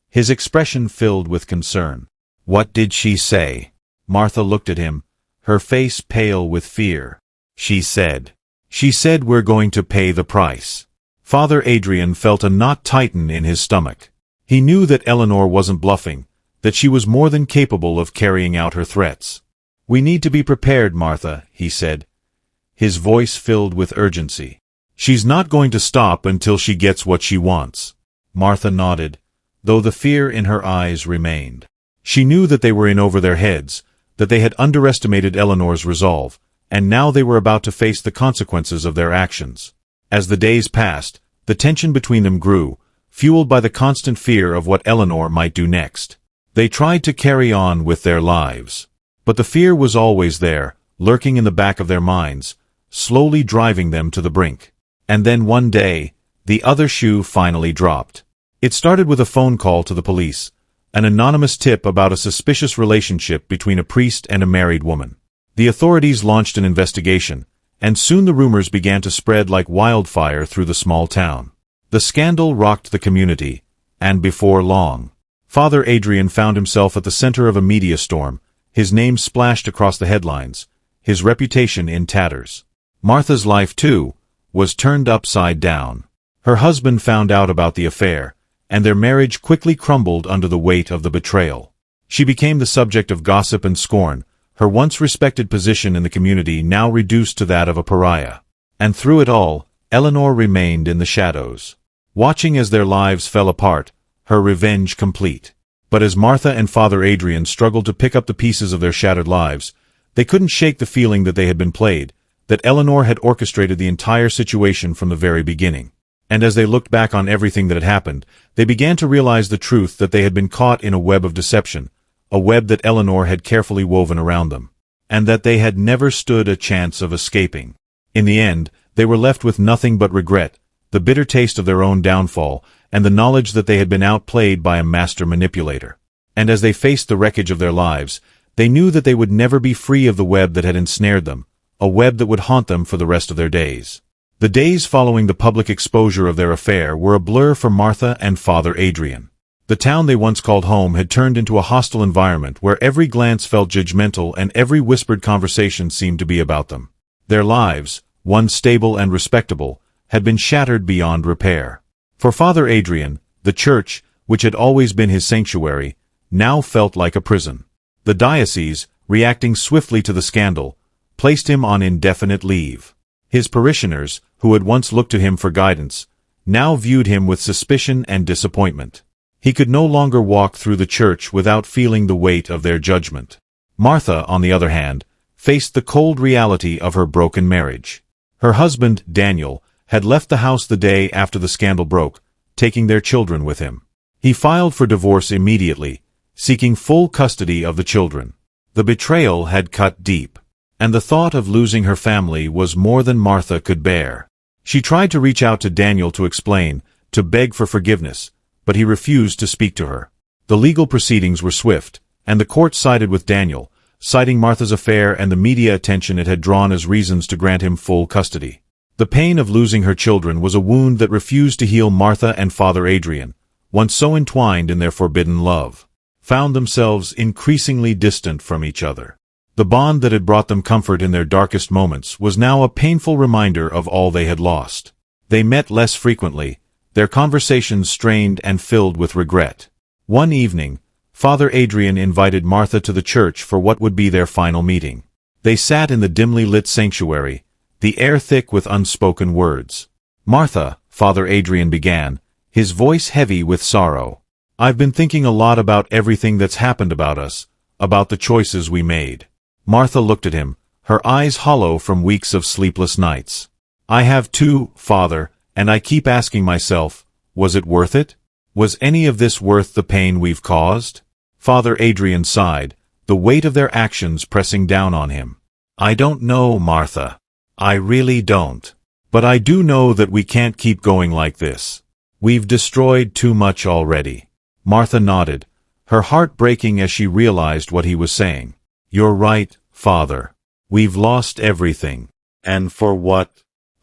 his expression filled with concern. "What did she say?" Martha looked at him, her face pale with fear. She said we're going to pay the price." Father Adrian felt a knot tighten in his stomach. He knew that Eleanor wasn't bluffing, that she was more than capable of carrying out her threats. "We need to be prepared, Martha," he said, his voice filled with urgency. "She's not going to stop until she gets what she wants." Martha nodded, though the fear in her eyes remained. She knew that they were in over their heads, that they had underestimated Eleanor's resolve, and now they were about to face the consequences of their actions. As the days passed, the tension between them grew, fueled by the constant fear of what Eleanor might do next. They tried to carry on with their lives. But the fear was always there, lurking in the back of their minds, slowly driving them to the brink. And then one day, the other shoe finally dropped. It started with a phone call to the police, an anonymous tip about a suspicious relationship between a priest and a married woman. The authorities launched an investigation, and soon the rumors began to spread like wildfire through the small town. The scandal rocked the community, and before long, Father Adrian found himself at the center of a media storm, his name splashed across the headlines, his reputation in tatters. Martha's life, too, was turned upside down. Her husband found out about the affair, and their marriage quickly crumbled under the weight of the betrayal. She became the subject of gossip and scorn, her once respected position in the community now reduced to that of a pariah. And through it all, Eleanor remained in the shadows, watching as their lives fell apart, her revenge complete. But as Martha and Father Adrian struggled to pick up the pieces of their shattered lives, they couldn't shake the feeling that they had been played, that Eleanor had orchestrated the entire situation from the very beginning. And as they looked back on everything that had happened, they began to realize the truth that they had been caught in a web of deception, a web that Eleanor had carefully woven around them, and that they had never stood a chance of escaping. In the end, they were left with nothing but regret, the bitter taste of their own downfall, and the knowledge that they had been outplayed by a master manipulator. And as they faced the wreckage of their lives, they knew that they would never be free of the web that had ensnared them, a web that would haunt them for the rest of their days. The days following the public exposure of their affair were a blur for Martha and Father Adrian. The town they once called home had turned into a hostile environment where every glance felt judgmental and every whispered conversation seemed to be about them. Their lives, once stable and respectable, had been shattered beyond repair. For Father Adrian, the church, which had always been his sanctuary, now felt like a prison. The diocese, reacting swiftly to the scandal, placed him on indefinite leave. His parishioners, who had once looked to him for guidance, now viewed him with suspicion and disappointment. He could no longer walk through the church without feeling the weight of their judgment. Martha, on the other hand, faced the cold reality of her broken marriage. Her husband, Daniel, had left the house the day after the scandal broke, taking their children with him. He filed for divorce immediately, seeking full custody of the children. The betrayal had cut deep, and the thought of losing her family was more than Martha could bear. She tried to reach out to Daniel to explain, to beg for forgiveness, but he refused to speak to her. The legal proceedings were swift, and the court sided with Daniel, citing Martha's affair and the media attention it had drawn as reasons to grant him full custody. The pain of losing her children was a wound that refused to heal. Martha and Father Adrian, once so entwined in their forbidden love, found themselves increasingly distant from each other. The bond that had brought them comfort in their darkest moments was now a painful reminder of all they had lost. They met less frequently, their conversations strained and filled with regret. One evening, Father Adrian invited Martha to the church for what would be their final meeting. They sat in the dimly lit sanctuary, the air thick with unspoken words. "Martha," Father Adrian began, his voice heavy with sorrow, "I've been thinking a lot about everything that's happened about us, about the choices we made." Martha looked at him, her eyes hollow from weeks of sleepless nights. "I have too, Father, and I keep asking myself, was it worth it? Was any of this worth the pain we've caused?" Father Adrian sighed, the weight of their actions pressing down on him. "I don't know, Martha. I really don't. But I do know that we can't keep going like this. We've destroyed too much already." Martha nodded, her heart breaking as she realized what he was saying. "You're right, Father. We've lost everything. And for what?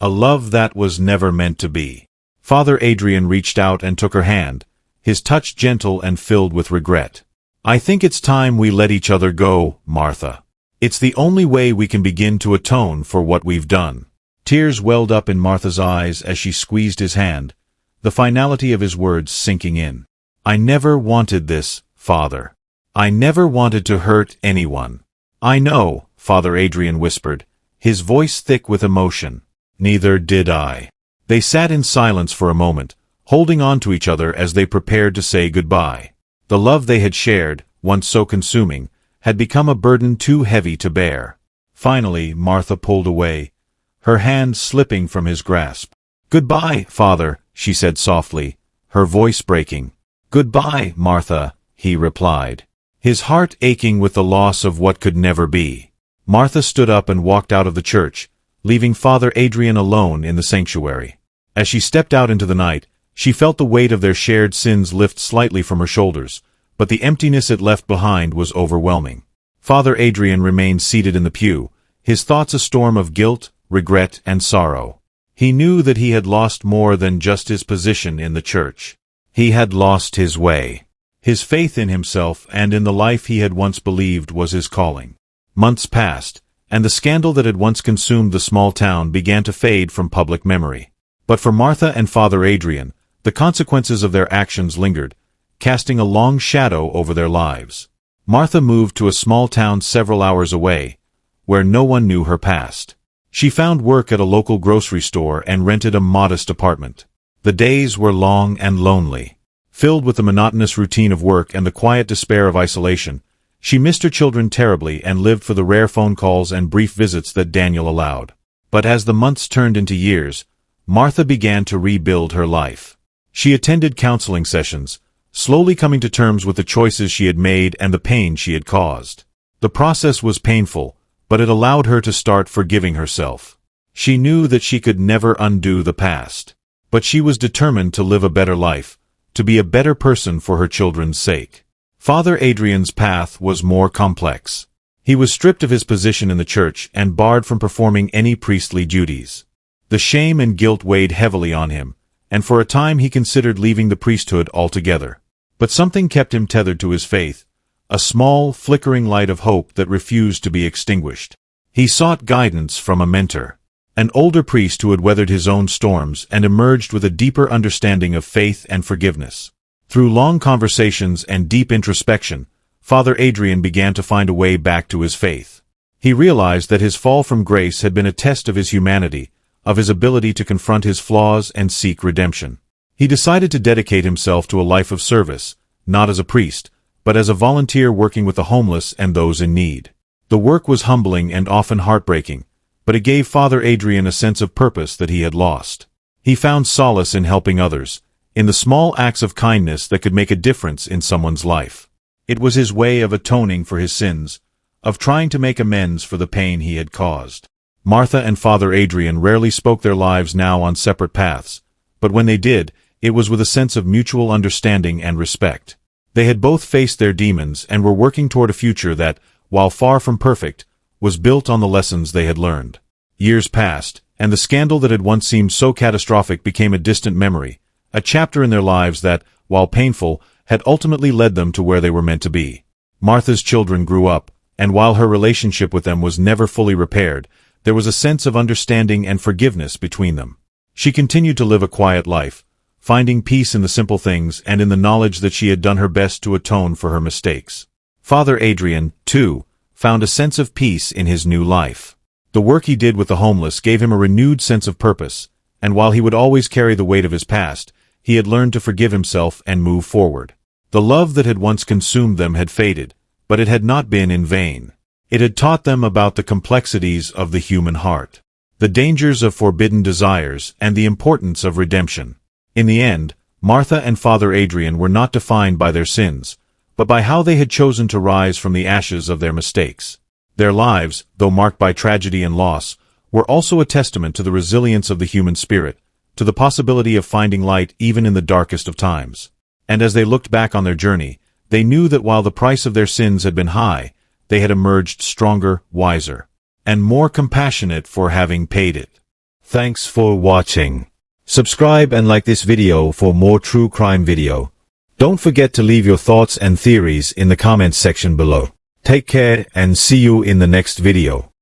A love that was never meant to be." Father Adrian reached out and took her hand, his touch gentle and filled with regret. "I think it's time we let each other go, Martha. It's the only way we can begin to atone for what we've done." Tears welled up in Martha's eyes as she squeezed his hand, the finality of his words sinking in. "I never wanted this, Father. I never wanted to hurt anyone." "I know," Father Adrian whispered, his voice thick with emotion. "Neither did I." They sat in silence for a moment, holding on to each other as they prepared to say goodbye. The love they had shared, once so consuming, had become a burden too heavy to bear. Finally, Martha pulled away, her hand slipping from his grasp. "Goodbye, Father," she said softly, her voice breaking. "Goodbye, Martha," he replied, his heart aching with the loss of what could never be. Martha stood up and walked out of the church, leaving Father Adrian alone in the sanctuary. As she stepped out into the night, she felt the weight of their shared sins lift slightly from her shoulders, but the emptiness it left behind was overwhelming. Father Adrian remained seated in the pew, his thoughts a storm of guilt, regret, and sorrow. He knew that he had lost more than just his position in the church. He had lost his way, his faith in himself and in the life he had once believed was his calling. Months passed, and the scandal that had once consumed the small town began to fade from public memory. But for Martha and Father Adrian, the consequences of their actions lingered, casting a long shadow over their lives. Martha moved to a small town several hours away, where no one knew her past. She found work at a local grocery store and rented a modest apartment. The days were long and lonely. Filled with the monotonous routine of work and the quiet despair of isolation, she missed her children terribly and lived for the rare phone calls and brief visits that Daniel allowed. But as the months turned into years, Martha began to rebuild her life. She attended counseling sessions, slowly coming to terms with the choices she had made and the pain she had caused. The process was painful, but it allowed her to start forgiving herself. She knew that she could never undo the past. But she was determined to live a better life, to be a better person for her children's sake. Father Adrian's path was more complex. He was stripped of his position in the church and barred from performing any priestly duties. The shame and guilt weighed heavily on him, and for a time he considered leaving the priesthood altogether. But something kept him tethered to his faith, a small, flickering light of hope that refused to be extinguished. He sought guidance from a mentor, an older priest who had weathered his own storms and emerged with a deeper understanding of faith and forgiveness. Through long conversations and deep introspection, Father Adrian began to find a way back to his faith. He realized that his fall from grace had been a test of his humanity, of his ability to confront his flaws and seek redemption. He decided to dedicate himself to a life of service, not as a priest, but as a volunteer working with the homeless and those in need. The work was humbling and often heartbreaking, but it gave Father Adrian a sense of purpose that he had lost. He found solace in helping others, in the small acts of kindness that could make a difference in someone's life. It was his way of atoning for his sins, of trying to make amends for the pain he had caused. Martha and Father Adrian rarely spoke their lives now on separate paths, but when they did, it was with a sense of mutual understanding and respect. They had both faced their demons and were working toward a future that, while far from perfect, was built on the lessons they had learned. Years passed, and the scandal that had once seemed so catastrophic became a distant memory, a chapter in their lives that, while painful, had ultimately led them to where they were meant to be. Martha's children grew up, and while her relationship with them was never fully repaired, there was a sense of understanding and forgiveness between them. She continued to live a quiet life, finding peace in the simple things and in the knowledge that she had done her best to atone for her mistakes. Father Adrian, too, found a sense of peace in his new life. The work he did with the homeless gave him a renewed sense of purpose, and while he would always carry the weight of his past, he had learned to forgive himself and move forward. The love that had once consumed them had faded, but it had not been in vain. It had taught them about the complexities of the human heart, the dangers of forbidden desires, and the importance of redemption. In the end, Martha and Father Adrian were not defined by their sins, but by how they had chosen to rise from the ashes of their mistakes. Their lives, though marked by tragedy and loss, were also a testament to the resilience of the human spirit, to the possibility of finding light even in the darkest of times. And as they looked back on their journey, they knew that while the price of their sins had been high, they had emerged stronger, wiser, and more compassionate for having paid it. Thanks for watching. Subscribe and like this video for more true crime video. Don't forget to leave your thoughts and theories in the comments section below. Take care and see you in the next video.